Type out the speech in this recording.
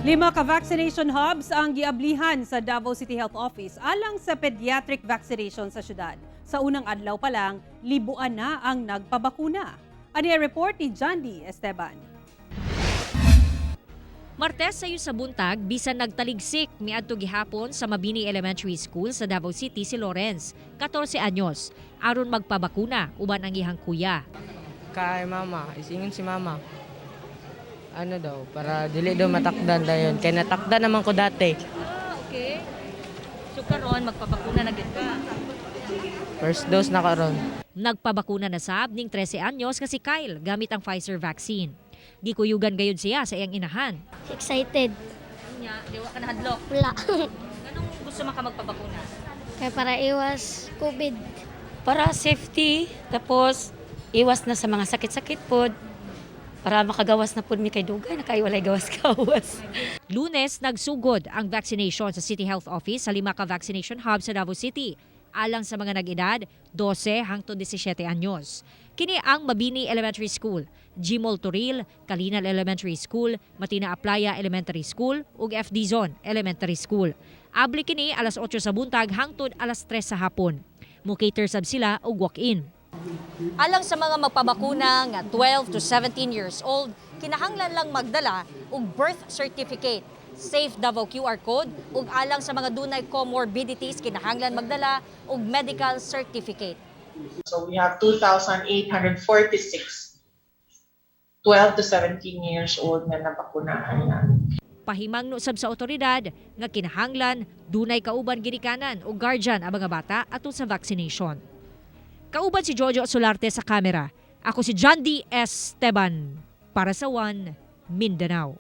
5 ka-vaccination hubs ang gi-ablihan sa Davao City Health Office alang sa pediatric vaccination sa siyudad. Sa unang adlaw pa lang, libuan na ang nagpabakuna. Ano yung report ni Jandy Esteban? Martes sayo sa buntag, bisan nagtaligsik miadto gihapon sa Mabini Elementary School sa Davao City si Lawrence, 14 anyos, aron magpabakuna uban ang ihang kuya. Kay mama, isingin si mama. Ano daw, para dili daw matakdan dayon. Kaya natakdan naman ko dati. Okay. So karon magpabakuna na gid ka. First dose na karon. Nagpabakuna na sab ning 13 anyos kasi Kyle gamit ang Pfizer vaccine. Gikuyugan gayud siya sa iyang inahan. Excited. Nya, diwa ka nahadlok. Wala. Anong gusto man ka magpabakuna? Kaya para iwas COVID. Para safety, tapos iwas na sa mga sakit-sakit pod. Para makagawas na po mi kay dugay, nakaiwalay gawas-gawas. Lunes, nagsugod ang vaccination sa City Health Office sa 5 ka-vaccination hub sa Davao City, alang sa mga nag-edad 12 hangtod 17 anyos. Kini ang Mabini Elementary School, Jimol Toril, Kalinal Elementary School, Matina Aplaya Elementary School ug FD Zone Elementary School. Abli kini alas 8 sa buntag hangtod alas 3 sa hapon. Mo-cater sab sila og walk-in. Alang sa mga magpabakuna nga 12 to 17 years old, kinahanglan lang magdala og birth certificate, safe Davao QR code ug alang sa mga dunay comorbidities kinahanglan magdala og medical certificate. So we have 2,846 12 to 17 years old na nabakunahan na. Pahimangno sab sa otoridad nga kinahanglan dunay kauban ginikanan o guardian ang mga bata atol sa vaccination. Kauban si Jojo Solarte sa kamera. Ako si Jandy Esteban para sa One Mindanao.